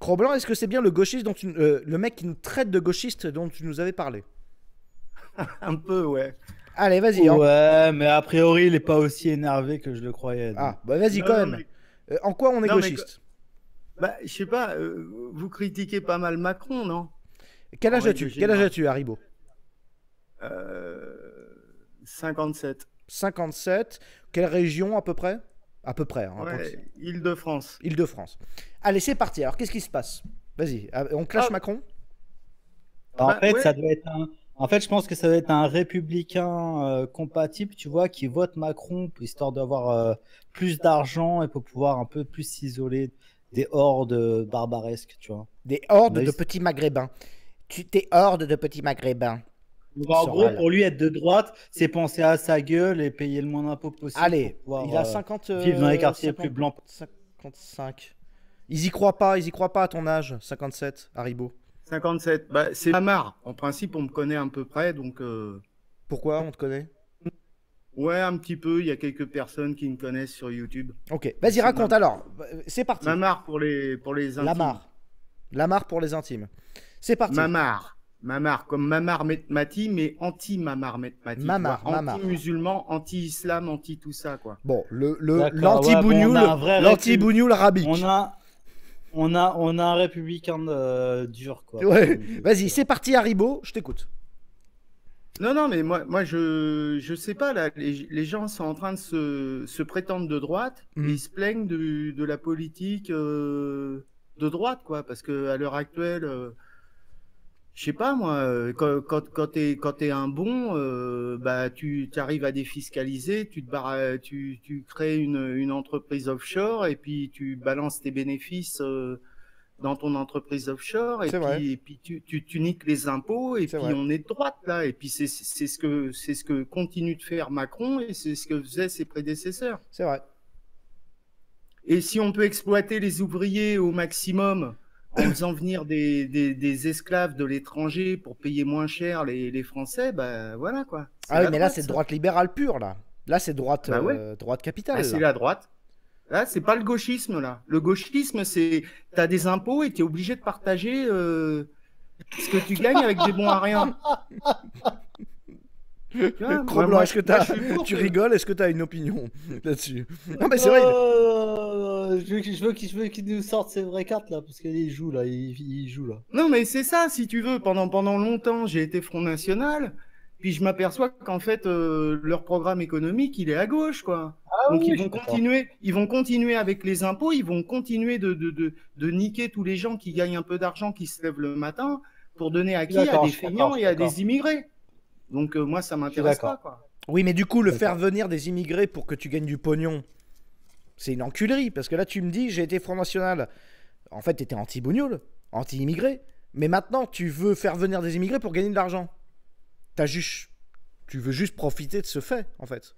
Cro-Blanc, est-ce que c'est bien le gauchiste le mec qui nous traite de gauchiste dont tu nous avais parlé? Un peu, ouais. Allez, vas-y. Ouais, mais a priori, il est pas aussi énervé que je le croyais. Donc. Ah, bah vas-y Non, quand non, même. mais, En quoi on est non, mais gauchiste? bah, je sais pas, vous critiquez pas mal Macron, non? Quel En âge règle as-tu? Quel âge générale. as-tu, Haribo? 57. 57. Quelle région à peu près? À peu près, hein, Ouais, Île-de-France. Île-de-France. Allez, c'est parti. Alors, qu'est-ce qui se passe? Vas-y, on clash Ah, Macron? En bah fait, ouais, ça doit être un. En fait, je pense que ça doit être un républicain compatible, tu vois, qui vote Macron histoire d'avoir plus d'argent et pour pouvoir un peu plus s'isoler des hordes barbaresques, tu vois. Des hordes On a eu- de petits maghrébins. T'es horde de petits maghrébins. Donc, Il en gros, Soral. pour lui, être de droite, c'est penser à sa gueule et payer le moins d'impôts possible pour Allez, pouvoir il a 50, vivre dans les quartiers les plus 50, blancs. 55. Ils y croient pas à ton âge, 57, Haribo. 57. Bah, c'est Mamar. En principe, on me connaît à peu près, donc Pourquoi on te connaît? ouais, un petit peu. Il y a quelques personnes qui me connaissent sur YouTube. Ok, vas-y, C'est raconte alors. C'est parti. Mamar pour les intimes. Lamar. Lamar pour les intimes. C'est parti. Mamar. Mamar, comme Mamar Mati, mais anti-Mamar Mati. Mamar, Mamar. Anti-musulman, anti-islam, anti-tout ça, quoi. Bon, D'accord, ouais, bon, on a un vrai l'anti-bougnoul rabique. On a un républicain dur, quoi. Ouais. Vas-y, c'est parti, Haribo, je t'écoute. Non, non, mais moi je sais pas, là, les gens sont en train de se prétendre de droite et ils se plaignent de la politique de droite, quoi, parce que à l'heure actuelle, je sais pas, moi, quand t'es un bon, bah, tu arrives à défiscaliser, tu te barres, tu crées une entreprise offshore et puis tu balances tes bénéfices dans ton entreprise offshore et C'est vrai. puis tu niques les impôts et C'est puis vrai. on est de droite là et puis c'est ce que continue de faire Macron et c'est ce que faisaient ses prédécesseurs. C'est vrai. Et si on peut exploiter les ouvriers au maximum en faisant venir des esclaves de l'étranger pour payer moins cher les Français, bah voilà quoi. C'est Ah oui, la mais là, droite, c'est ça. droite libérale pure, là. Là, c'est droite, Bah ouais, droite ah, capitale, c'est là. la droite. Là, c'est pas le gauchisme là. Le gauchisme, c'est t'as des impôts et t'es obligé de partager ce que tu gagnes avec des bons à rien. Tu vois, Cro-Blanc, est-ce que je suis pour tu que- rigoles? Est-ce que tu as une opinion là-dessus? Non, mais c'est vrai. Je veux qu'il nous sorte ses vraies cartes là, parce qu'il joue là, il joue là. Non, mais c'est ça, si tu veux. Pendant longtemps, j'ai été Front National. Puis je m'aperçois qu'en fait, leur programme économique, il est à gauche, quoi. Ah Donc oui, je suis d'accord. ils vont continuer avec les impôts, ils vont continuer de niquer tous les gens qui gagnent un peu d'argent, qui se lèvent le matin, pour donner à qui? À D'accord, des je suis d'accord, feignants je et suis à d'accord. des immigrés. Donc moi, ça Je suis m'intéresse pas, d'accord. quoi. Oui, mais du coup, le faire D'accord. venir des immigrés pour que tu gagnes du pognon, c'est une enculerie. Parce que là, tu me dis, j'ai été Front National. En fait, t'étais anti-bougnoul, anti-immigré. Mais maintenant, tu veux faire venir des immigrés pour gagner de l'argent. T'as juste... Tu veux juste profiter de ce fait, en fait.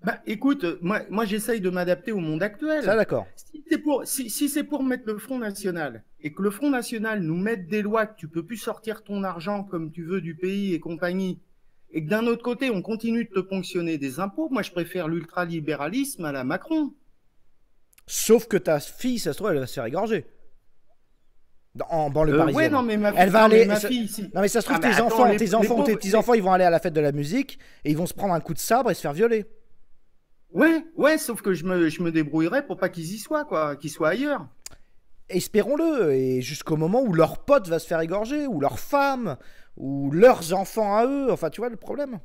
Bah, écoute, moi j'essaye de m'adapter au monde Ça, actuel. d'accord. Si c'est pour mettre le Front National et que le Front National nous mette des lois que tu peux plus sortir ton argent comme tu veux du pays et compagnie, et que d'un autre côté on continue de te ponctionner des impôts, moi je préfère l'ultralibéralisme à la Macron. Sauf que ta fille, ça se trouve, elle va se faire égorger. En banlieue Ouais, parisienne. non mais Elle va non, mais aller. ma fille, si. Non, mais ça se trouve, Ah, mais tes attends, enfants, les tes enfants ou tes pauvres, petits-enfants, ils vont aller à la fête de la musique et ils vont se prendre un coup de sabre et se faire violer. ouais, sauf que je me débrouillerai pour pas qu'ils y soient, quoi, qu'ils soient ailleurs. Espérons-le. Et jusqu'au moment où leur pote va se faire égorger, ou leur femme, ou leurs enfants à eux. Enfin, tu vois le problème.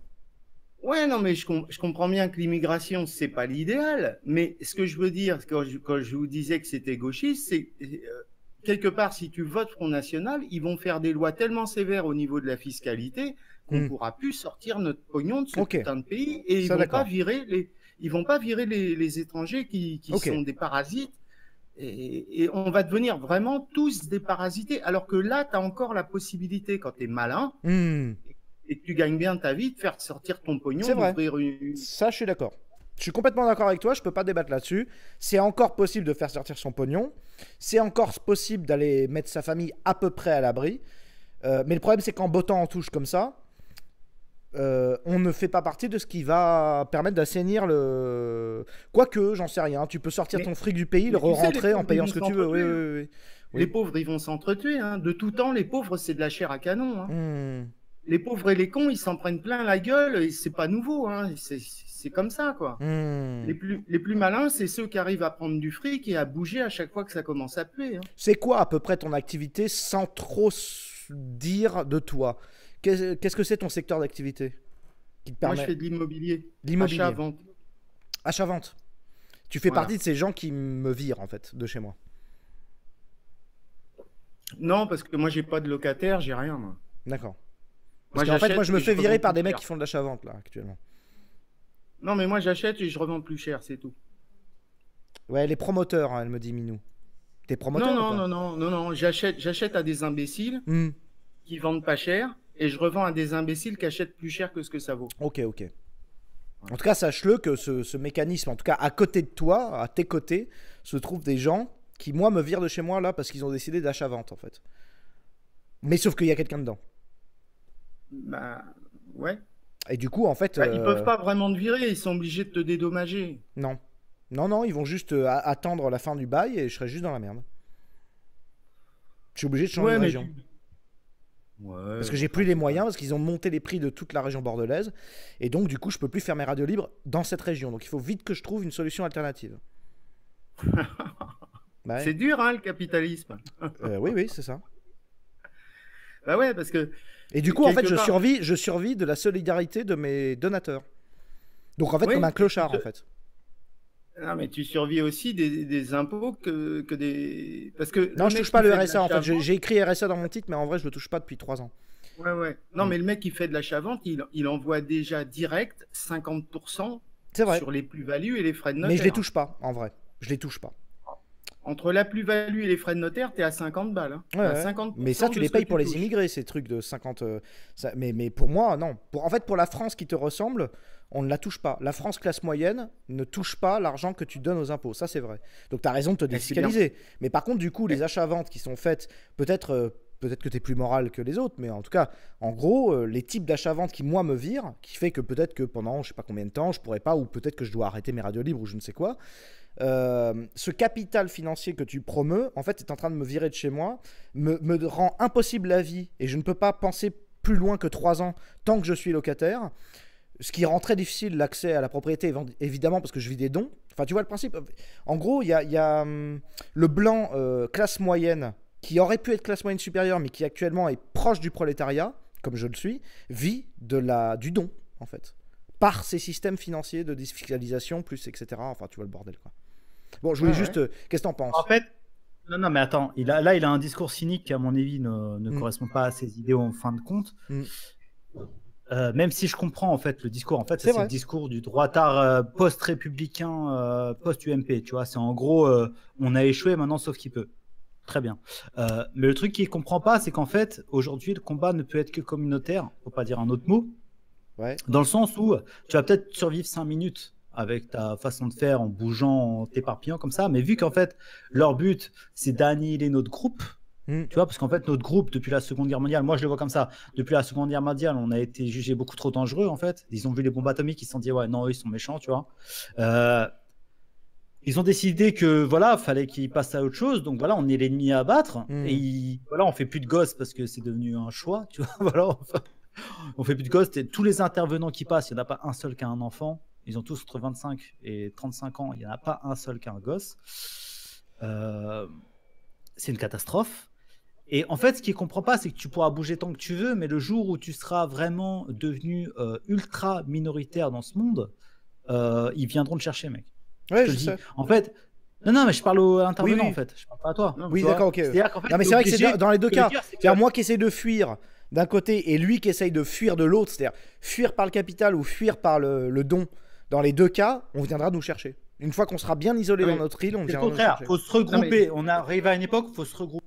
Ouais, non, mais je comprends bien que l'immigration, c'est pas l'idéal. Mais ce que je veux dire, quand je vous disais que c'était gauchiste, c'est quelque part, si tu votes Front National, ils vont faire des lois tellement sévères au niveau de la fiscalité qu'on Hmm. pourra plus sortir notre pognon de ce Ok. putain de pays et Ça, d'accord. ils vont pas virer les étrangers qui Ok. sont des parasites. Et on va devenir vraiment tous des parasités. Alors que là, tu as encore la possibilité, quand tu es malin Hmm. et que tu gagnes bien ta vie, de faire sortir ton pognon, C'est vrai. d'ouvrir une. Ça, je suis d'accord. Je suis complètement d'accord avec toi, je peux pas débattre là-dessus. C'est encore possible de faire sortir son pognon. C'est encore possible d'aller mettre sa famille à peu près à l'abri. Mais le problème, c'est qu'en bottant en touche comme ça, on ne fait pas partie de ce qui va permettre d'assainir le. Quoique, j'en sais rien. Tu peux sortir Mais- ton fric du pays, le mais tu sais, les re-rentrer en pauvres, ils payant vont ce que tu veux. Oui, s'entretuer. oui, oui. Oui. Les pauvres, ils vont s'entretuer. Hein. De tout temps, les pauvres, c'est de la chair à canon. Hein. Hmm. Les pauvres et les cons, ils s'en prennent plein la gueule. Et c'est pas nouveau. Hein. C'est comme ça, quoi. Hmm. Les plus malins, c'est ceux qui arrivent à prendre du fric et à bouger à chaque fois que ça commence à puer. Hein. C'est quoi à peu près ton activité sans trop dire de toi? Qu'est-ce que c'est ton secteur d'activité qui te Moi, permet... je fais de l'immobilier. L'immobilier. Achat-vente. Achat-vente. Tu fais Voilà. partie de ces gens qui me virent en fait de chez moi. Non, parce que moi, j'ai pas de locataire, j'ai rien. Moi, D'accord. moi Parce qu'en fait, j'achète moi je me et fais virer revends par plus des mecs cher. qui font de l'achat-vente là actuellement. Non, mais moi, j'achète et je revends plus cher, c'est tout. Ouais, les promoteurs, hein, elle me dit Minou. T'es promoteur Non, ou non, pas? non, non, non, non. J'achète à des imbéciles Hmm. qui vendent pas cher et je revends à des imbéciles qui achètent plus cher que ce que ça vaut. Ok, ok. En tout cas, sache-le que ce mécanisme, en tout cas à côté de toi, à tes côtés, se trouvent des gens qui, moi, me virent de chez moi là parce qu'ils ont décidé d'achat-vente en fait. Mais sauf qu'il y a quelqu'un dedans. Bah, ouais. Et du coup, en fait. Bah, ils peuvent pas vraiment te virer, ils sont obligés de te dédommager. Non. Non, non, ils vont juste attendre la fin du bail et je serai juste dans la merde. Je suis obligé de changer Ouais, de mais région. Ouais, Parce que j'ai plus les moyens, parce qu'ils ont monté les prix de toute la région bordelaise. Et donc, du coup, je peux plus faire mes radios libres dans cette région. Donc, il faut vite que je trouve une solution alternative. Bah ouais. C'est dur, hein, le capitalisme. Oui, oui, c'est ça. Bah ouais, parce que Et du coup, en fait, quelque part- je survis de la solidarité de mes donateurs. Donc, en fait, Oui, comme un clochard, tu- en fait. non, mais tu survis aussi des impôts que des. Parce que Non, le je mec touche pas qui le fait de RSA, en fait. l'achat-vente- J'ai écrit RSA dans mon titre, mais en vrai, je le touche pas depuis 3 ans. Ouais, ouais. Non, Mm. mais le mec qui fait de l'achat-vente, il envoie déjà direct 50% C'est vrai. sur les plus-values et les frais de notaire. Mais je les touche pas, en vrai. Je les touche pas. Entre la plus-value et les frais de notaire, t'es à 50 balles. Hein. Ouais, T'as ouais. 50% Mais ça, tu de les ce que payes pour les touches. immigrés, ces trucs de 50. Mais pour moi, non. En fait, pour la France qui te ressemble, on ne la touche pas. La France classe moyenne ne touche pas l'argent que tu donnes aux impôts. Ça, c'est vrai. Donc, tu as raison de te c'est bien. défiscaliser. Mais par contre, du coup, les achats-ventes qui sont faites, peut-être que tu es plus moral que les autres, mais en tout cas, en gros, les types d'achats-ventes qui, moi, me virent, qui fait que peut-être que pendant je sais pas combien de temps, je pourrais pas, ou peut-être que je dois arrêter mes radios libres ou je ne sais quoi. Ce capital financier que tu promeus, en fait, est en train de me virer de chez moi, me rend impossible la vie et je ne peux pas penser plus loin que 3 ans tant que je suis locataire. Ce qui rend très difficile l'accès à la propriété, évidemment, parce que je vis des dons. Enfin, tu vois le principe. En gros, il y a le blanc classe moyenne, qui aurait pu être classe moyenne supérieure, mais qui actuellement est proche du prolétariat, comme je le suis, vit du don, en fait. Par ces systèmes financiers de défiscalisation, plus etc. Enfin, tu vois le bordel, quoi. Bon, je voulais Ouais, juste... qu'est-ce que t'en penses? En fait, non, mais attends, il a un discours cynique qui, à mon avis, ne correspond pas à ses idées en fin de compte. Mm. Même si je comprends en fait le discours, en fait, C'est c'est vrai. le discours du droitard post-républicain, post-UMP, tu vois. C'est en gros, on a échoué maintenant, sauf qu'il peut. Très bien. Mais le truc qu'il comprend pas, c'est qu'en fait, aujourd'hui, le combat ne peut être que communautaire, faut pas dire un autre mot, Ouais. dans le sens où tu vas peut-être survivre 5 minutes avec ta façon de faire en bougeant, en t'éparpillant comme ça, mais vu qu'en fait, leur but, c'est d'annihiler notre groupe. Mm. Tu vois, parce qu'en fait, notre groupe, depuis la Seconde Guerre mondiale, moi je le vois comme ça, depuis la Seconde Guerre mondiale, on a été jugé beaucoup trop dangereux, en fait. Ils ont vu les bombes atomiques, ils se sont dit, ouais, non, eux, ils sont méchants, tu vois. Ils ont décidé que, voilà, fallait qu'ils passent à autre chose, donc voilà, on est l'ennemi à abattre, et voilà, on fait plus de gosses parce que c'est devenu un choix, tu vois, voilà. Enfin, on fait plus de gosses, et tous les intervenants qui passent, il n'y en a pas un seul qui a un enfant, ils ont tous entre 25 et 35 ans, il n'y en a pas un seul qui a un gosse. C'est une catastrophe. Et en fait, ce qu'il ne comprend pas, c'est que tu pourras bouger tant que tu veux, mais le jour où tu seras vraiment devenu ultra minoritaire dans ce monde, ils viendront te chercher, mec. Ouais, Je te je le dis. sais. En fait, non, mais je parle aux intervenants, Oui. en fait. Je parle pas à toi. Non, Oui, tu vois. d'accord, ok. C'est-à-dire qu'en fait, Non, mais t'es c'est vrai que c'est obligé- dans les deux ce que je cas. veux dire, c'est que- C'est-à-dire moi qui essaye de fuir d'un côté et lui qui essaye de fuir de l'autre, c'est-à-dire fuir par le capital ou fuir par le don, dans les deux cas, on viendra nous chercher. Une fois qu'on sera bien isolé Oui. dans notre île, on C'est le viendra nous contraire. chercher. Il faut se regrouper. On arrive à une époque où il faut se regrouper.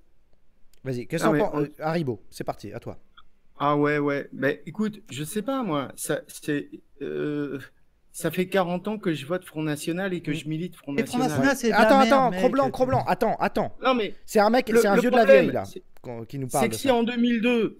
Vas-y, qu'est-ce Ah, qu'on mais pense Haribo, c'est parti, à toi. Ah ouais. Mais écoute, je sais pas, moi. Ça fait 40 ans que je vote Front National et que je milite Front Et Front National. National, c'est de la merde, Attends, mec. Cro-Blanc, attends. Non, mais C'est un mec, Le- c'est un le vieux de la problème, vieille, là, c'est- qui nous parle c'est de que si ça. en 2002,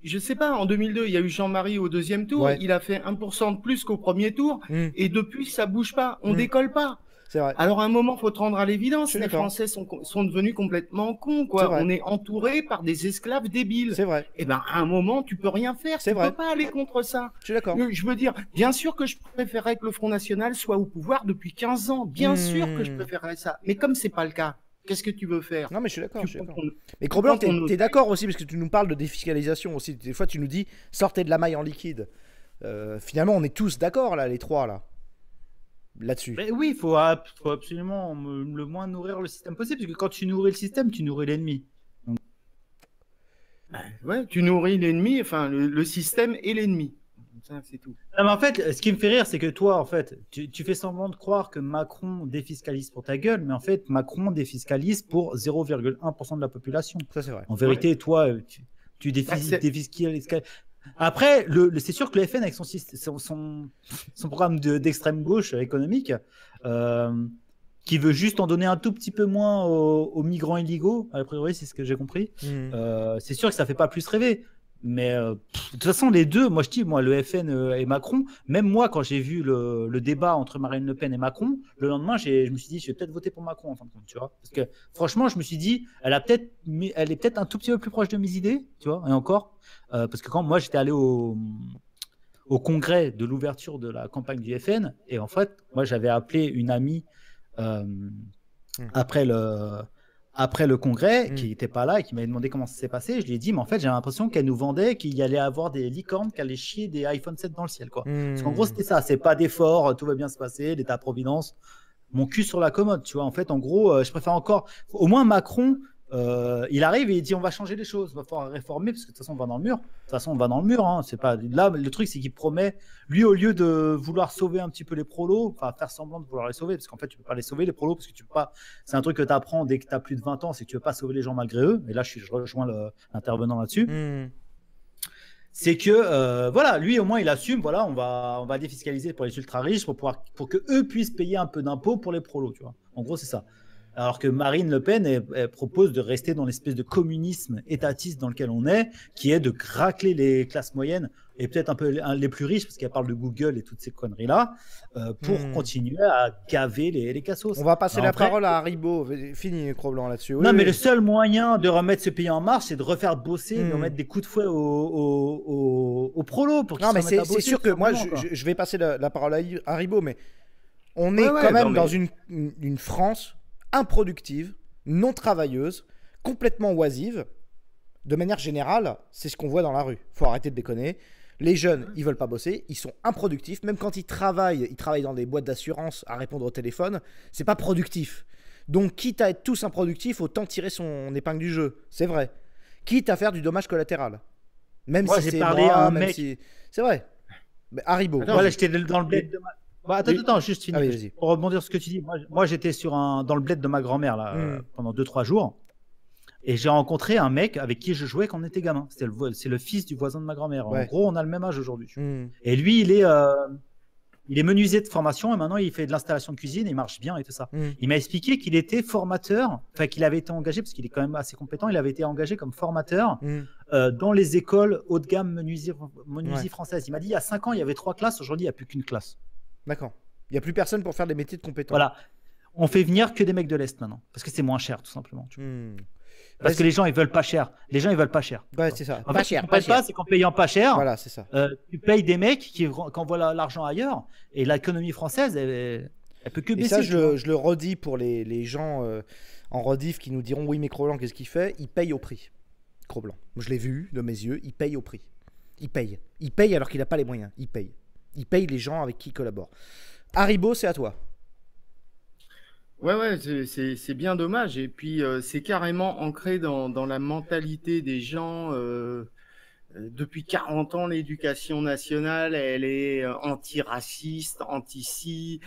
je sais pas, en 2002, il y a eu Jean-Marie au deuxième tour, Ouais. il a fait 1% de plus qu'au premier tour, Hmm. et depuis, ça bouge pas, on Hmm. décolle pas. C'est vrai. Alors à un moment, faut te rendre à l'évidence, suis les d'accord. Français sont devenus complètement cons, C'est quoi. vrai. On est entouré par des esclaves débiles. C'est vrai. Eh ben, à un moment, tu peux rien faire. C'est Tu vrai. peux pas aller contre ça. Je suis d'accord. Je veux dire, bien sûr que je préférerais que le Front National soit au pouvoir depuis 15 ans. Bien sûr que je préférerais ça. Mais comme c'est pas le cas, qu'est-ce que tu veux faire? Non, mais je suis d'accord. Tu prends Mais Cro-Blanc, ton t'es oseille. d'accord aussi, parce que tu nous parles de défiscalisation aussi. Des fois, tu nous dis, sortez de la maille en liquide. Finalement, on est tous d'accord, là, les trois, là-dessus. Mais oui, faut absolument le moins nourrir le système possible, parce que quand tu nourris le système, tu nourris l'ennemi. Ouais, tu nourris l'ennemi, enfin, le système et l'ennemi. Ça, c'est tout. Non, mais en fait, ce qui me fait rire, c'est que toi, en fait, tu fais semblant de croire que Macron défiscalise pour ta gueule, mais en fait, Macron défiscalise pour 0,1% de la population. Ça, c'est vrai. En vérité, toi, tu défiscalises. Après, c'est sûr que le FN, avec son programme d'extrême gauche économique, qui veut juste en donner un tout petit peu moins aux migrants illégaux, a priori, c'est ce que j'ai compris, c'est sûr que ça fait pas plus rêver. Mais de toute façon, les deux, moi je dis, le FN et Macron, même moi, quand j'ai vu le débat entre Marine Le Pen et Macron, le lendemain, je me suis dit, je vais peut-être voter pour Macron en fin de compte, tu vois. Parce que franchement, je me suis dit, elle est peut-être un tout petit peu plus proche de mes idées, tu vois, et encore. Parce que quand moi j'étais allé au congrès de l'ouverture de la campagne du FN, et en fait, moi j'avais appelé une amie après le congrès, qui n'était pas là et qui m'avait demandé comment ça s'est passé. Je lui ai dit, mais en fait, j'ai l'impression qu'elle nous vendait qu'il y allait avoir des licornes qui allaient chier des iPhone 7 dans le ciel, quoi. Parce qu'en gros, c'était ça, c'est pas d'effort, tout va bien se passer, l'État-providence, mon cul sur la commode, tu vois. En fait, en gros, je préfère encore, au moins Macron, il arrive et il dit on va changer les choses, on va falloir réformer parce que de toute façon on va dans le mur. De toute façon on va dans le mur. Hein. C'est pas là le truc, c'est qu'il promet, lui au lieu de vouloir sauver un petit peu les prolos, enfin faire semblant de vouloir les sauver, parce qu'en fait tu peux pas les sauver les prolos parce que tu peux pas. C'est un truc que tu apprends dès que tu as plus de 20 ans, c'est que tu veux pas sauver les gens malgré eux. Et là je rejoins l'intervenant là-dessus. C'est que voilà, lui au moins il assume, voilà, on va défiscaliser pour les ultra riches pour que eux puissent payer un peu d'impôts pour les prolos, tu vois. En gros c'est ça. Alors que Marine Le Pen elle propose de rester dans l'espèce de communisme étatiste dans lequel on est, qui est de racler les classes moyennes et peut-être un peu les plus riches, parce qu'elle parle de Google et toutes ces conneries-là, pour continuer à gaver les cassos. On va passer la parole à Haribo. Fini, Cro-Blanc, là-dessus. Non, mais le seul moyen de remettre ce pays en marche, c'est de refaire bosser, de remettre des coups de fouet aux prolos pour qu'ils se remettent à bosser. C'est sûr que moi, je vais passer la parole à Haribo, mais on est quand même dans une France improductive, non travailleuse, complètement oisive. De manière générale, c'est ce qu'on voit dans la rue. Faut arrêter de déconner. Les jeunes, ils veulent pas bosser, ils sont improductifs. Même quand ils travaillent dans des boîtes d'assurance à répondre au téléphone, c'est pas productif. Donc, quitte à être tous improductifs, autant tirer son épingle du jeu. C'est vrai. Quitte à faire du dommage collatéral. Même si c'est parlé à un mec. C'est vrai. Mais Haribo. Voilà, j'étais dans le bled de attends, juste fini. Allez, pour rebondir sur ce que tu dis. Moi j'étais dans le bled de ma grand-mère là, pendant 2-3 jours. Et j'ai rencontré un mec avec qui je jouais quand on était gamin. C'est le fils du voisin de ma grand-mère. En gros, on a le même âge aujourd'hui. Et lui, il est menuisier de formation et maintenant il fait de l'installation de cuisine et il marche bien et tout ça. Il m'a expliqué qu'il était formateur, enfin qu'il avait été engagé, parce qu'il est quand même assez compétent, il avait été engagé comme formateur dans les écoles haut de gamme menuiserie française. Il m'a dit il y a 5 ans, il y avait 3 classes, aujourd'hui il n'y a plus qu'une classe. D'accord. Il n'y a plus personne pour faire des métiers de compétents. Voilà. On fait venir que des mecs de l'Est maintenant, parce que c'est moins cher tout simplement. Parce que les gens ils veulent pas cher. Les gens ils veulent pas cher. Ouais, c'est ça. En fait, cher. C'est qu'en payant pas cher, voilà, c'est ça. Tu payes des mecs qui envoient l'argent ailleurs, et l'économie française, elle peut que baisser. Et ça, je le redis pour les gens en rediff qui nous diront oui, mais Cro-Blanc, qu'est-ce qu'il fait? Il paye au prix. Cro-Blanc. Je l'ai vu de mes yeux, il paye au prix. Il paye alors qu'il n'a pas les moyens. Il paye les gens avec qui il collabore. Haribo, c'est à toi. Ouais, c'est bien dommage. Et puis, c'est carrément ancré dans la mentalité des gens. Depuis 40 ans, l'éducation nationale, elle est anti-raciste, anti-ci.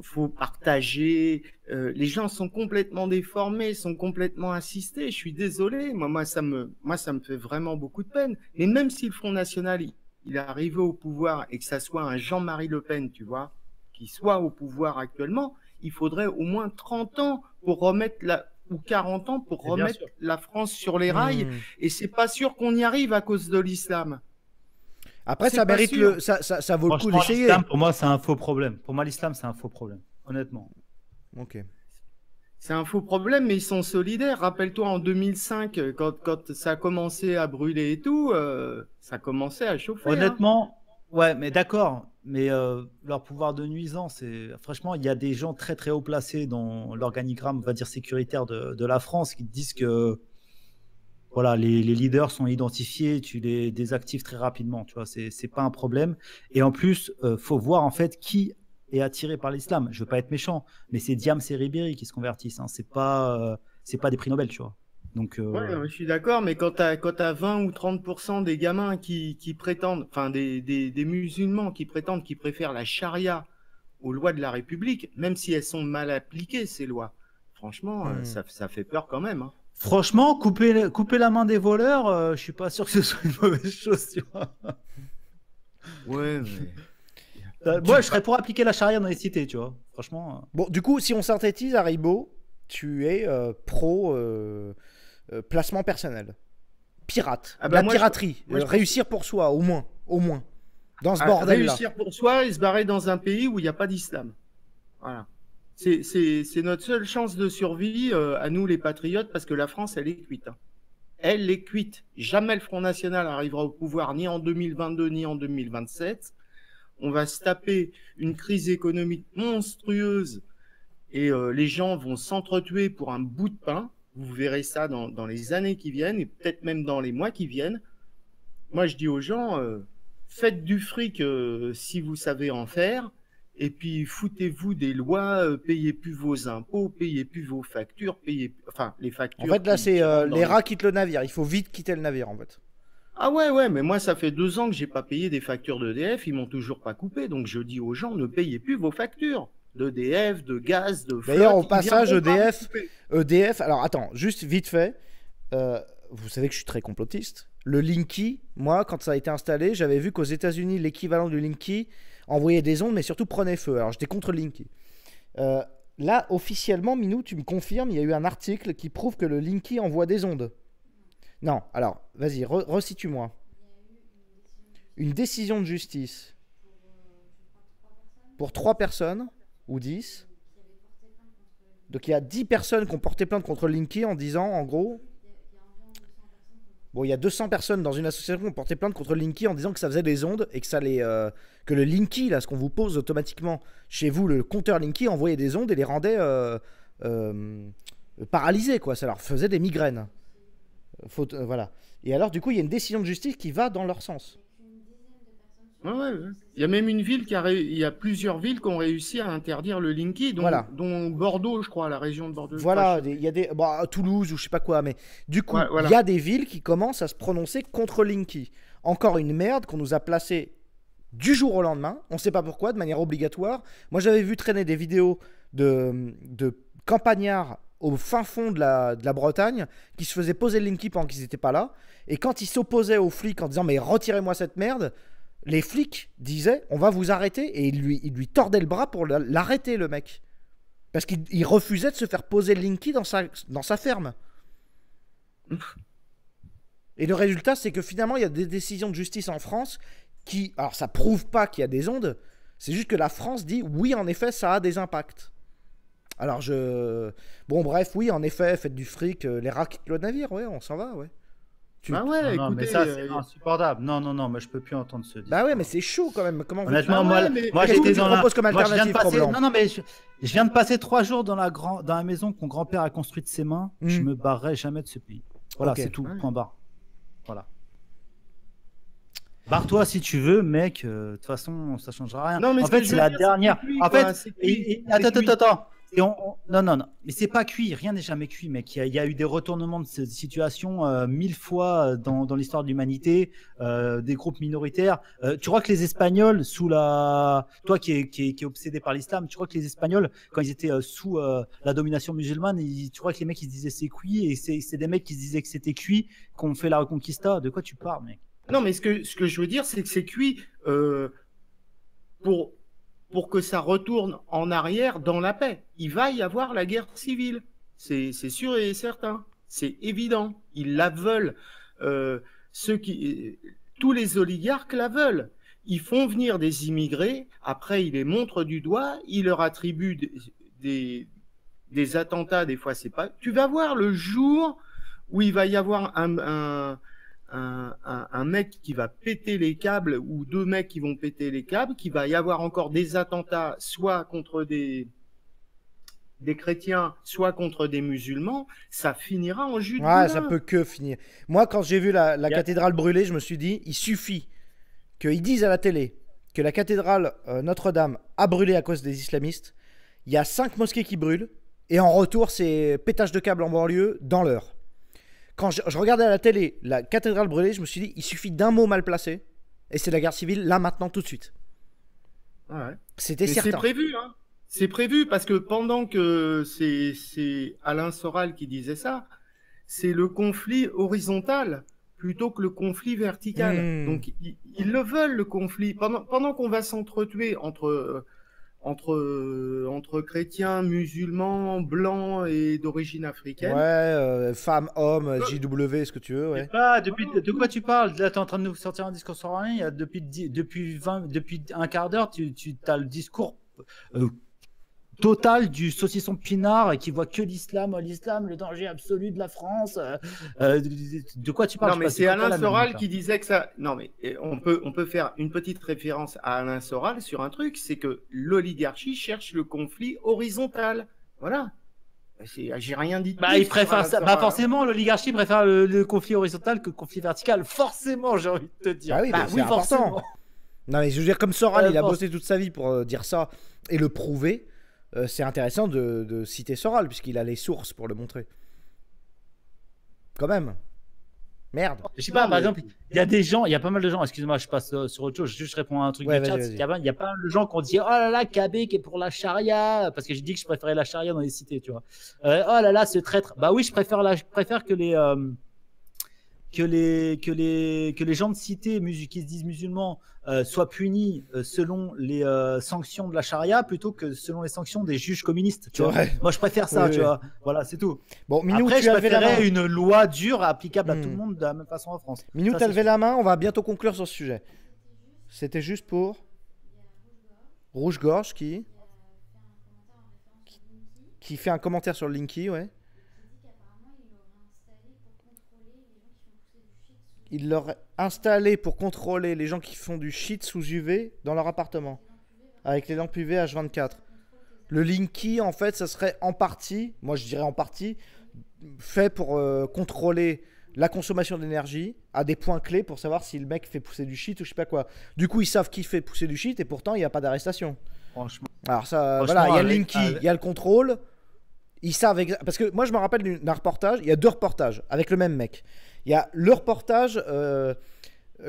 Faut partager. Les gens sont complètement déformés, sont complètement assistés. Je suis désolé. Moi, ça me fait vraiment beaucoup de peine. Mais même si le Front National, il est arrivé au pouvoir et que ça soit un Jean-Marie Le Pen, tu vois, qui soit au pouvoir actuellement, il faudrait au moins 30 ans pour remettre ou 40 ans pour remettre la France sur les rails. Et c'est pas sûr qu'on y arrive à cause de l'islam. Après, C'est ça pas mérite sûr. ça vaut le coup Franchement, d'essayer. l'islam, pour moi, c'est un faux problème. Pour moi, l'islam, c'est un faux problème. Honnêtement. Ok. C'est un faux problème, mais ils sont solidaires. Rappelle-toi en 2005, quand ça a commencé à brûler et tout, ça commençait à chauffer. Hein. Honnêtement, ouais, mais d'accord. Mais leur pouvoir de nuisance, franchement, il y a des gens très très haut placés dans l'organigramme, on va dire sécuritaire de la France, qui disent que voilà, les leaders sont identifiés, tu les désactives très rapidement, tu vois, c'est pas un problème. Et en plus, faut voir en fait qui est attiré par l'islam. Je veux pas être méchant, mais c'est Diams et Ribéry qui se convertissent. Hein. C'est pas des prix Nobel, tu vois. Donc, Ouais, non, mais je suis d'accord, mais quand t'as 20 ou 30% des gamins qui prétendent, enfin des musulmans qui prétendent qu'ils préfèrent la charia aux lois de la République, même si elles sont mal appliquées, ces lois, franchement, ça fait peur quand même. Hein. franchement, couper la main des voleurs, je suis pas sûr que ce soit une mauvaise chose, tu vois. Ouais, mais... Moi, je serais pour appliquer la charia dans les cités, tu vois. Franchement. Bon, du coup, si on synthétise, Haribo, tu es pro placement personnel. Pirate. Ah bah la moi, piraterie. moi, je- Réussir pour soi, au moins. Au moins. Dans ce à bordel-là. réussir pour soi et se barrer dans un pays où il n'y a pas d'islam. Voilà. C'est notre seule chance de survie à nous les patriotes parce que la France, elle est cuite. Hein. Elle est cuite. Jamais le Front National arrivera au pouvoir ni en 2022 ni en 2027. On va se taper une crise économique monstrueuse et les gens vont s'entretuer pour un bout de pain. Vous verrez ça dans les années qui viennent et peut-être même dans les mois qui viennent. Moi, je dis aux gens, faites du fric si vous savez en faire. Et puis, foutez-vous des lois, payez plus vos impôts, payez plus vos factures, enfin, les factures. En fait, là, c'est rentrent dans les rats quittent le navire. Il faut vite quitter le navire, en fait. Ah ouais, mais moi, ça fait 2 ans que j'ai pas payé des factures d'EDF, ils m'ont toujours pas coupé. Donc, je dis aux gens, ne payez plus vos factures d'EDF, de gaz, de flotte. D'ailleurs, au ils passage, viendront pas EDF, vous couper. EDF, alors attends, juste vite fait, vous savez que je suis très complotiste. Le Linky, moi, quand ça a été installé, j'avais vu qu'aux États-Unis, l'équivalent du Linky envoyait des ondes, mais surtout prenait feu. Alors j'étais contre le Linky. Là, officiellement, Minou, tu me confirmes, il y a eu un article qui prouve que le Linky envoie des ondes. Non, alors, vas-y, resitue-moi. Une décision de justice pour 3 personnes, ou 10. Donc il y a 10 personnes qui ont porté plainte contre Linky en disant, en gros... Bon, il y a 200 personnes dans une association qui ont porté plainte contre Linky en disant que ça faisait des ondes et que ça les, que le Linky, là, ce qu'on vous pose automatiquement chez vous, le compteur Linky envoyait des ondes et les rendait paralysés, quoi. Ça leur faisait des migraines. Voilà. Et alors, du coup, il y a une décision de justice qui va dans leur sens. Ouais. Il y a même une ville il y a plusieurs villes qui ont réussi à interdire le Linky, Voilà. dont Bordeaux, je crois, la région de Bordeaux. Voilà, Enfin, il y a des. Bon, à Toulouse ou je sais pas quoi, mais du coup, Ouais, il voilà. y a des villes qui commencent à se prononcer contre Linky. Encore une merde qu'on nous a placée du jour au lendemain. On ne sait pas pourquoi, de manière obligatoire. Moi, j'avais vu traîner des vidéos de campagnards au fin fond de la Bretagne qui se faisaient poser le Linky pendant qu'ils n'étaient pas là. Et quand ils s'opposaient aux flics en disant mais retirez-moi cette merde, les flics disaient on va vous arrêter. Et ils lui tordaient le bras pour l'arrêter, le mec. Parce qu'il refusait de se faire poser le Linky dans sa ferme. Et le résultat, c'est que finalement, il y a des décisions de justice en France qui... Alors, ça prouve pas qu'il y a des ondes. C'est juste que la France dit, oui, en effet, ça a des impacts. Alors, Bon, bref, oui, en effet, faites du fric. Les rats quittent le navire, ouais, on s'en va, ouais. Bah ouais, Non, mais écoutez. ça, c'est insupportable. Non, mais je peux plus entendre ce discours. Bah ouais, mais c'est chaud quand même. Comment Honnêtement, veux-tu... moi, ouais, mais- moi Qu'est-ce que j'étais tu dans la. proposes comme Moi, je viens de alternative, passer. Cro-Blanc Non, mais je viens de passer 3 jours dans la maison que mon grand-père a construite de ses mains. Je me barrerai jamais de ce pays. Voilà, Ok. c'est tout. Ouais. Point barre. Voilà. Barre-toi si tu veux, mec. De toute façon, ça changera rien. Non, mais En ce que fait, je c'est veux la dire, dernière. c'est cuit, En quoi, fait, c'est cuit, c'est attends, cuit. attends. Et non. Mais c'est pas cuit. Rien n'est jamais cuit, mec. Il y a eu des retournements de cette situation 1000 fois dans l'histoire de l'humanité, des groupes minoritaires. Tu crois que les Espagnols, toi qui est obsédé par l'islam, tu crois que les Espagnols, quand ils étaient sous la domination musulmane, tu crois que les mecs ils se disaient c'est cuit et c'est des mecs qui se disaient que c'était cuit qu'on fait la Reconquista. De quoi tu parles, mec? Non, mais ce que je veux dire, c'est que c'est cuit pour que ça retourne en arrière dans la paix. Il va y avoir la guerre civile. C'est sûr et certain. C'est évident. Ils la veulent. tous les oligarques la veulent. Ils font venir des immigrés, après ils les montrent du doigt, ils leur attribuent des attentats, des fois c'est pas... Tu vas voir le jour où il va y avoir un mec qui va péter les câbles, ou deux mecs qui vont péter les câbles, qu'il va y avoir encore des attentats, soit contre des chrétiens, soit contre des musulmans, ça finira en jus de Ouais, boudin. ça peut que finir. Moi, quand j'ai vu la cathédrale brûlée, je me suis dit, il suffit qu'ils disent à la télé que la cathédrale Notre-Dame a brûlé à cause des islamistes. Il y a 5 mosquées qui brûlent, et en retour, c'est pétage de câbles en banlieue dans l'heure. Quand je regardais à la télé la cathédrale brûlée, je me suis dit, il suffit d'un mot mal placé, et c'est la guerre civile, là, maintenant, tout de suite. Ouais. C'était Et certain. c'est prévu, hein. C'est prévu parce que pendant que c'est Alain Soral qui disait ça, c'est le conflit horizontal plutôt que le conflit vertical. Donc ils le veulent, le conflit. Pendant qu'on va s'entretuer entre chrétiens, musulmans, blancs et d'origine africaine. Ouais, femmes, hommes, JW, ce que tu veux, ouais. De quoi tu parles? Là, tu es en train de nous sortir un discours sur rien. Il y a depuis un quart d'heure, tu as le discours total du saucisson pinard qui voit que l'islam, le danger absolu de la France. De quoi tu parles? Non, mais c'est Alain Soral qui disait que ça. Non, mais on peut faire une petite référence à Alain Soral sur un truc, c'est que l'oligarchie cherche le conflit horizontal. Voilà. J'ai rien dit. Il préfère ça. Forcément, l'oligarchie préfère le conflit horizontal que le conflit vertical. Forcément, j'ai envie de te dire. Ah oui, c'est important. Non, mais je veux dire, comme Soral, il a bossé toute sa vie pour dire ça et le prouver. C'est intéressant de citer Soral, puisqu'il a les sources pour le montrer. Quand même. Merde. Je sais pas, par exemple, il y a des gens, il y a pas mal de gens, excuse-moi, je passe sur autre chose, je juste réponds à un truc de chat. Il y a pas mal de gens qui ont dit, oh là là, Kabé qui est pour la charia, parce que j'ai dit que je préférais la charia dans les cités, tu vois. Oh là là, ce traître. Bah oui, je préfère que les gens de cité qui se disent musulmans soient punis selon les sanctions de la charia plutôt que selon les sanctions des juges communistes. Tu vois. Moi, je préfère ça, tu vois. Voilà, c'est tout. Bon, Minou, après, je préférais une loi dure applicable à tout le monde de la même façon en France. Minou, t'as levé la main, on va bientôt conclure sur ce sujet. C'était juste pour Rouge-Gorge qui fait un commentaire sur le Linky, ouais. Il l'aurait installé pour contrôler les gens qui font du shit sous UV dans leur appartement. Avec les lampes UV H24. Le Linky, en fait, ça serait en partie, moi je dirais en partie, fait pour contrôler la consommation d'énergie à des points clés pour savoir si le mec fait pousser du shit ou je sais pas quoi. Du coup, ils savent qui fait pousser du shit et pourtant, il n'y a pas d'arrestation. Franchement. Alors ça, voilà, il y a le Linky, il y a le contrôle. Ils savent parce que moi je me rappelle d'un reportage, il y a 2 reportages avec le même mec. Il y a le reportage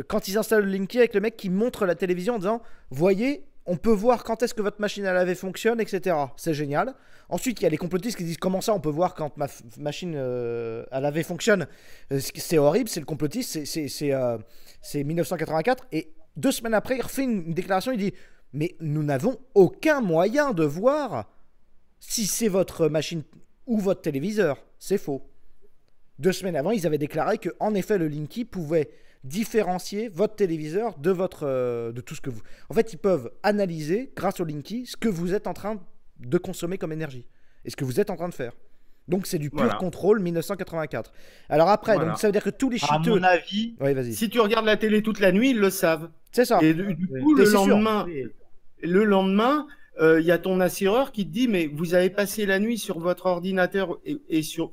quand ils installent le Linky avec le mec qui montre la télévision en disant voyez, on peut voir quand est-ce que votre machine à laver fonctionne, etc. C'est génial. Ensuite, il y a les complotistes qui disent comment ça on peut voir quand ma machine à laver fonctionne. C'est horrible, c'est le complotiste, c'est 1984. Et 2 semaines après, il refait une déclaration, il dit mais nous n'avons aucun moyen de voir si c'est votre machine ou votre téléviseur. C'est faux. 2 semaines avant, ils avaient déclaré que, en effet, le Linky pouvait différencier votre téléviseur de tout ce que vous... En fait, ils peuvent analyser, grâce au Linky, ce que vous êtes en train de consommer comme énergie. Et ce que vous êtes en train de faire. Donc, c'est du pur contrôle 1984. Alors après, donc, ça veut dire que tous les chiteux... À mon avis, si tu regardes la télé toute la nuit, ils le savent. C'est ça. Et du coup, le lendemain... il y a ton assureur qui te dit mais vous avez passé la nuit sur votre ordinateur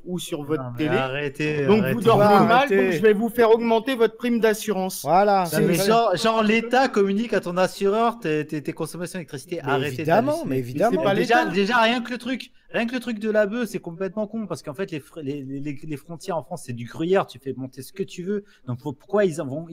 ou sur votre télé, donc vous dormez mal, donc je vais vous faire augmenter votre prime d'assurance. Voilà. Genre l'État communique à ton assureur tes consommations d'électricité. Mais évidemment. Déjà rien que le truc de la bœuf, c'est complètement con parce qu'en fait les frontières en France c'est du gruyère, tu fais monter ce que tu veux. Donc pourquoi ils vont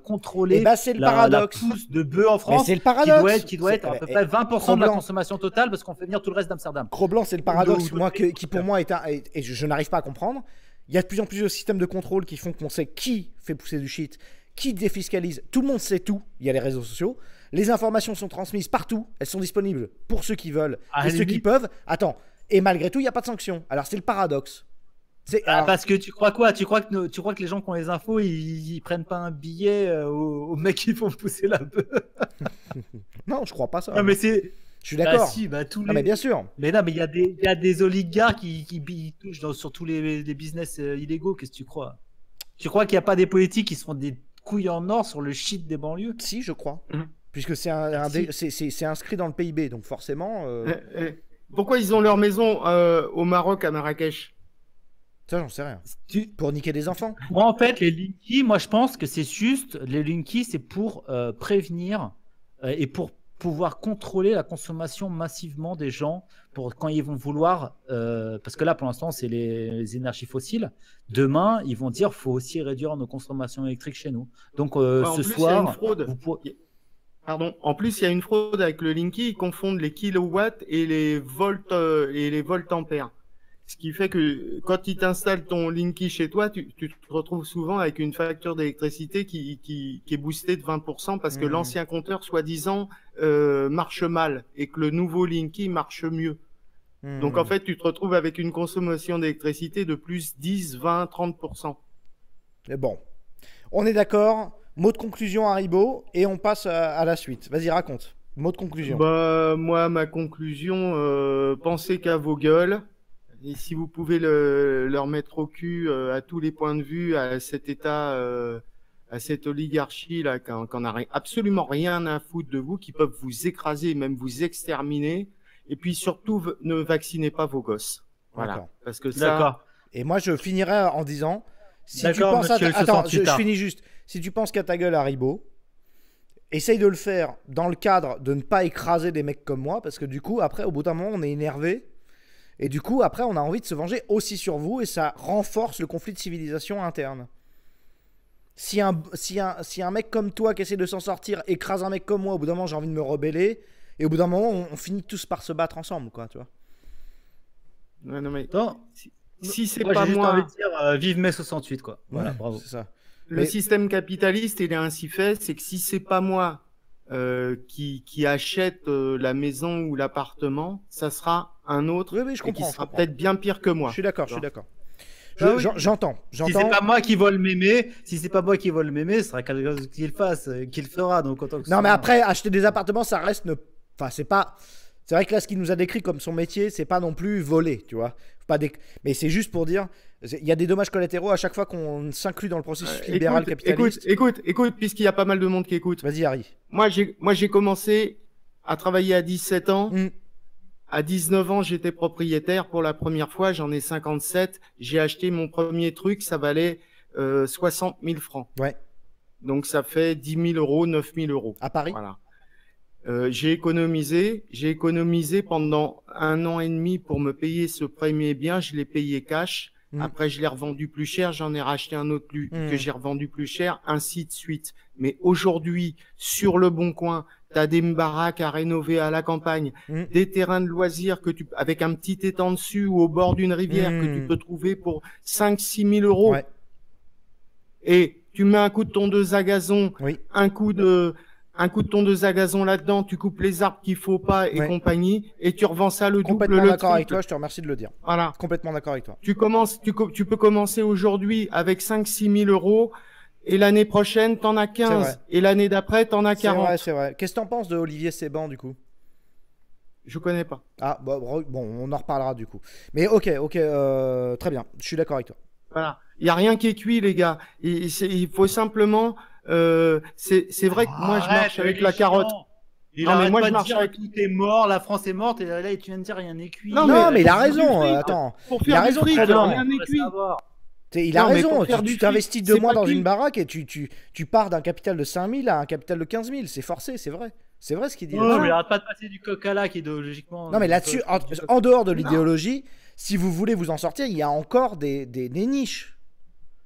contrôler la pousse de bœuf en France? C'est le paradoxe. Qui doit être à peu près 20% de la consommation totale parce qu'on fait venir tout le reste d'Amsterdam. Cro-Blanc, c'est le paradoxe qui pour moi et je n'arrive pas à comprendre. Il y a de plus en plus de systèmes de contrôle qui font qu'on sait qui fait pousser du shit, qui défiscalise. Tout le monde sait tout. Il y a les réseaux sociaux. Les informations sont transmises partout. Elles sont disponibles pour ceux qui veulent et ceux qui peuvent. Attends. Et malgré tout, il n'y a pas de sanctions. Alors c'est le paradoxe. Parce que tu crois quoi? Tu crois que les gens qui ont les infos, ils prennent pas un billet aux mecs qui font pousser la bœuf? Non, je crois pas ça. Non, mais c'est. Je suis d'accord. Si, tous mais bien sûr. Mais non, mais il y a des oligarques qui touchent sur tous les business illégaux. Qu'est-ce que tu crois? Tu crois qu'il n'y a pas des politiques qui se font des couilles en or sur le shit des banlieues? Si, je crois. Puisque c'est inscrit dans le PIB, donc forcément. Pourquoi ils ont leur maison au Maroc, à Marrakech? Ça, j'en sais rien. Pour niquer des enfants? Moi, en fait, les Linky, moi, je pense que c'est juste. Les Linky, c'est pour prévenir et pour pouvoir contrôler la consommation massivement des gens pour quand ils vont vouloir. Parce que là, pour l'instant, c'est les énergies fossiles. Demain, ils vont dire faut aussi réduire nos consommations électriques chez nous. Donc, ce soir. Il y a une fraude. Pardon. En plus, il y a une fraude avec le Linky. Ils confondent les kilowatts et les voltampères. Ce qui fait que quand ils t'installent ton Linky chez toi, tu te retrouves souvent avec une facture d'électricité qui est boostée de 20% parce que l'ancien compteur, soi-disant, marche mal et que le nouveau Linky marche mieux. Donc en fait, tu te retrouves avec une consommation d'électricité de plus 10, 20, 30%. Mais bon, on est d'accord. Mot de conclusion, Haribo, et on passe à la suite. Vas-y, raconte. Mot de conclusion. Bah, moi, ma conclusion, pensez qu'à vos gueules. Et si vous pouvez leur mettre au cul à tous les points de vue, à cet État, à cette oligarchie là, qu'on n'a absolument rien à foutre de vous, qui peuvent vous écraser, même vous exterminer. Et puis surtout, ne vaccinez pas vos gosses. Voilà. Parce que ça. D'accord. Et moi, je finirai en disant, si tu penses attends, je finis juste. Si tu penses qu'à ta gueule, Haribo, essaye de le faire dans le cadre de ne pas écraser des mecs comme moi, parce que du coup, après, au bout d'un moment, on est énervé. Et du coup, après, on a envie de se venger aussi sur vous et ça renforce le conflit de civilisation interne. Si un mec comme toi qui essaie de s'en sortir écrase un mec comme moi, au bout d'un moment, j'ai envie de me rebeller. Et au bout d'un moment, on finit tous par se battre ensemble, quoi, tu vois. Non, mais si c'est moi, pas j'ai juste moi. envie de dire vive mai 68, quoi. Voilà, Ouais, bravo. C'est ça. Le système capitaliste, il est ainsi fait, c'est que si c'est pas moi qui achète la maison ou l'appartement, ça sera un autre Oui, je comprends, qui sera peut-être bien pire que moi. Je suis d'accord, je suis d'accord. Ah oui. J'entends. Si c'est pas moi qui vole mémé, ce sera quelqu'un qui le fasse, qui le fera. Donc, non, mais après, acheter des appartements, ça reste. Enfin, c'est pas. C'est vrai que là, ce qu'il nous a décrit comme son métier, c'est pas non plus voler, tu vois. Mais c'est juste pour dire, il y a des dommages collatéraux à chaque fois qu'on s'inclut dans le processus libéral capitaliste. Écoute, puisqu'il y a pas mal de monde qui écoute. Vas-y, Harry. Moi, j'ai commencé à travailler à 17 ans. À 19 ans, j'étais propriétaire pour la première fois. J'en ai 57. J'ai acheté mon premier truc. Ça valait 60 000 francs. Ouais. Donc, ça fait 10 000 euros, 9 000 euros. À Paris. Voilà. J'ai économisé pendant 1 an et demi pour me payer ce premier bien. Je l'ai payé cash. Après, je l'ai revendu plus cher. J'en ai racheté un autre que j'ai revendu plus cher, ainsi de suite. Mais aujourd'hui, sur le Bon Coin, tu as des baraques à rénover à la campagne, des terrains de loisirs avec un petit étang dessus ou au bord d'une rivière que tu peux trouver pour 5-6 000 euros. Ouais. Et tu mets un coup de tondeuse à gazon, un coup de tondeuse à gazon là-dedans, tu coupes les arbres qu'il faut pas et compagnie, et tu revends ça le double. Complètement d'accord avec toi, je te remercie de le dire. Voilà. Complètement d'accord avec toi. Tu peux commencer aujourd'hui avec 5-6 000 euros, et l'année prochaine, t'en as 15, et l'année d'après, t'en as 40. C'est vrai. Qu'est-ce que t'en penses de Olivier Séban, du coup? Je connais pas. Ah, bon, on en reparlera du coup. Mais ok, très bien, je suis d'accord avec toi. Voilà. Il n'y a rien qui est cuit, les gars. Il faut simplement... c'est vrai que moi, je marche avec la carotte. Non, mais moi, je marche avec... Tout est mort, la France est morte, et là, tu viens de dire rien n'est cuit. Non, mais il a raison. Attends, il a raison, rien n'est cuit. Il a raison, tu t'investis 2 mois dans une baraque et tu pars d'un capital de 5 000 à un capital de 15 000. C'est forcé, c'est vrai. C'est vrai ce qu'il dit. Non, mais arrête pas de passer du coq à l'âne idéologiquement. Non, mais là-dessus, en dehors de l'idéologie, si vous voulez vous en sortir, il y a encore des niches.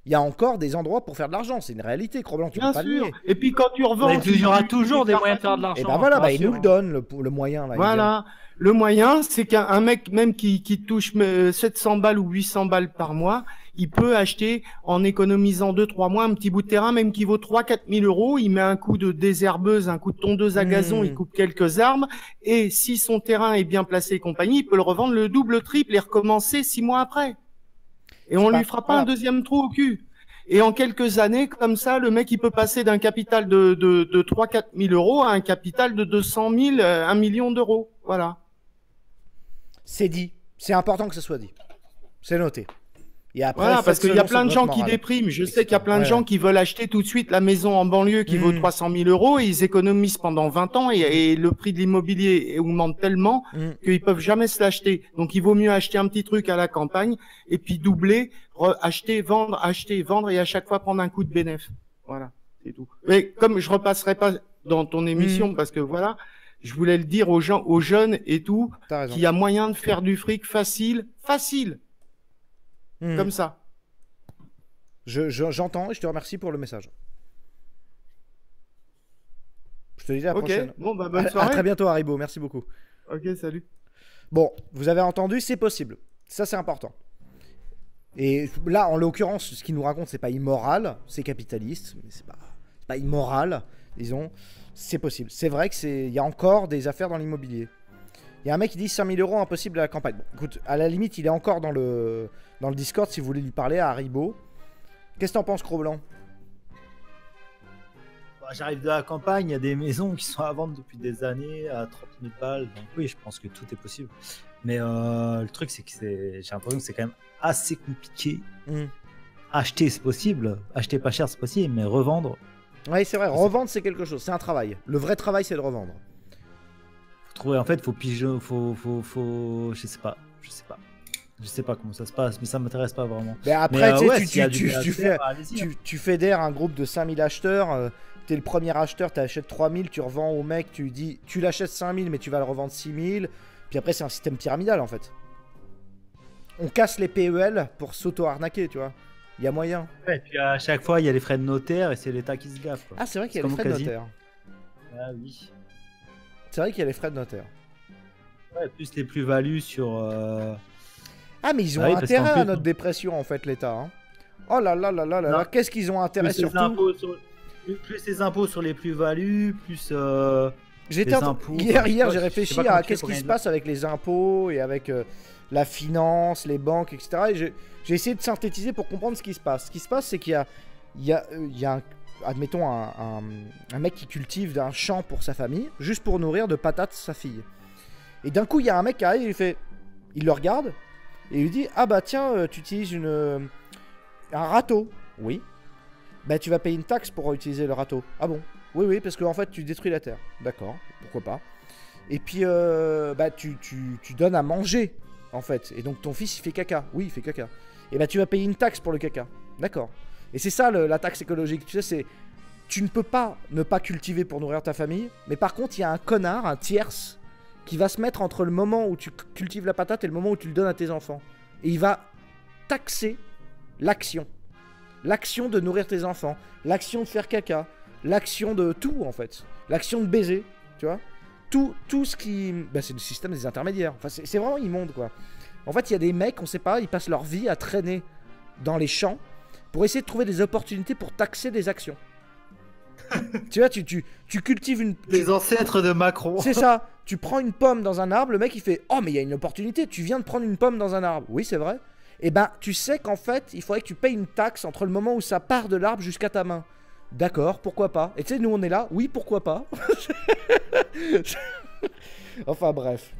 Il y a encore des endroits pour faire de l'argent. C'est une réalité, Cro-Blanc, tu peux pas le nier. Et puis quand tu revends... Il y aura toujours des moyens de faire de l'argent. Et ben voilà, il nous le donne, le moyen. Là, voilà. Le moyen, c'est qu'un mec même qui touche 700 balles ou 800 balles par mois, il peut acheter en économisant 2-3 mois un petit bout de terrain, même qui vaut 3-4 000 euros. Il met un coup de désherbeuse, un coup de tondeuse à gazon, il coupe quelques arbres. Et si son terrain est bien placé et compagnie, il peut le revendre le double, triple et recommencer 6 mois après. Et on lui fera pas un deuxième trou au cul. Et en quelques années, comme ça, le mec, il peut passer d'un capital de 3-4 000 euros à un capital de 200 000, 1 million d'euros. Voilà. C'est dit. C'est important que ce soit dit. C'est noté. Et après, voilà, parce qu'il y a plein de gens qui dépriment. Je sais qu'il y a plein de gens qui veulent acheter tout de suite la maison en banlieue qui vaut 300 000 euros et ils économisent pendant 20 ans et le prix de l'immobilier augmente tellement qu'ils peuvent jamais se l'acheter. Donc, il vaut mieux acheter un petit truc à la campagne et puis doubler, acheter, vendre et à chaque fois prendre un coup de bénéfice. Voilà, c'est tout. Mais comme je repasserai pas dans ton émission parce que voilà, je voulais le dire aux gens, aux jeunes et tout, qu'il y a moyen de faire du fric facile. Comme ça. J'entends et je te remercie pour le message. Je te dis à la prochaine. Bon, bah, bonne soirée. À très bientôt, Haribo. Merci beaucoup. Ok, salut. Bon, vous avez entendu, c'est possible. Ça, c'est important. Et là, en l'occurrence, ce qu'il nous raconte, c'est pas immoral, c'est capitaliste, mais c'est pas immoral, disons. C'est possible. C'est vrai qu'il y a encore des affaires dans l'immobilier. Il y a un mec qui dit 5 000 euros impossible à la campagne. Bon, écoute, à la limite, il est encore dans le Discord si vous voulez lui parler à Haribo. Qu'est-ce que t'en penses, Cro-Blanc? Bah, j'arrive de la campagne, il y a des maisons qui sont à vendre depuis des années à 30 000 balles. Donc oui, je pense que tout est possible. Mais le truc, c'est que j'ai l'impression que c'est quand même assez compliqué. Acheter, c'est possible. Acheter pas cher, c'est possible. Mais revendre... Oui, c'est vrai. Revendre, c'est quelque chose. C'est un travail. Le vrai travail, c'est de revendre. En fait, faut piger, je sais pas comment ça se passe, mais ça m'intéresse pas vraiment. Mais après, tu fédères un groupe de 5000 acheteurs, t'es le premier acheteur, t'achètes 3000, tu revends au mec, tu l'achètes 5000, mais tu vas le revendre 6000, puis après c'est un système pyramidal en fait. On casse les PEL pour s'auto-arnaquer, tu vois. Il y a moyen. Ouais, et puis à chaque fois, il y a les frais de notaire et c'est l'État qui se gaffe, quoi. Ah, c'est vrai qu'il y a les frais de notaire. Ah oui. C'est vrai qu'il y a les frais de notaire. Ouais, plus les plus-values sur... Ah, mais ils ont intérêt à notre dépression, en fait, l'État. Hein. Oh là là là là là là, qu'est-ce qu'ils ont intérêt surtout plus les impôts sur les plus-values, plus les impôts... Hier j'ai réfléchi à qu'est-ce qui se passe avec les impôts et avec la finance, les banques, etc. Et j'ai essayé de synthétiser pour comprendre ce qui se passe. Ce qui se passe, c'est qu'il y a admettons un mec qui cultive un champ pour sa famille, juste pour nourrir de patates sa fille. Et d'un coup, il y a un mec qui arrive, il le regarde, et il lui dit « Ah bah tiens, tu utilises un râteau. » « Oui. »« Bah tu vas payer une taxe pour utiliser le râteau. »« Ah bon ? » ?»« Oui, oui, parce qu'en fait, tu détruis la terre. »« D'accord, pourquoi pas. » Et puis, bah tu donnes à manger, en fait. Et donc ton fils, il fait caca. Oui, il fait caca. Et bah tu vas payer une taxe pour le caca. D'accord. Et c'est ça la taxe écologique, tu sais, c'est... Tu ne peux pas ne pas cultiver pour nourrir ta famille, mais par contre, il y a un connard, un tierce, qui va se mettre entre le moment où tu cultives la patate et le moment où tu le donnes à tes enfants. Et il va taxer l'action. L'action de nourrir tes enfants, l'action de faire caca, l'action de tout, en fait. L'action de baiser, tu vois. Tout ce qui... Bah, c'est le système des intermédiaires. Enfin, c'est vraiment immonde, quoi. En fait, il y a des mecs, on sait pas, ils passent leur vie à traîner dans les champs pour essayer de trouver des opportunités pour taxer des actions. Tu vois, tu cultives une... Les ancêtres de Macron. C'est ça. Tu prends une pomme dans un arbre, le mec il fait « Oh, mais il y a une opportunité, tu viens de prendre une pomme dans un arbre. » Oui, c'est vrai. Et ben, tu sais qu'en fait, il faudrait que tu payes une taxe entre le moment où ça part de l'arbre jusqu'à ta main. D'accord, pourquoi pas. Et tu sais, nous on est là, oui, pourquoi pas. Enfin bref.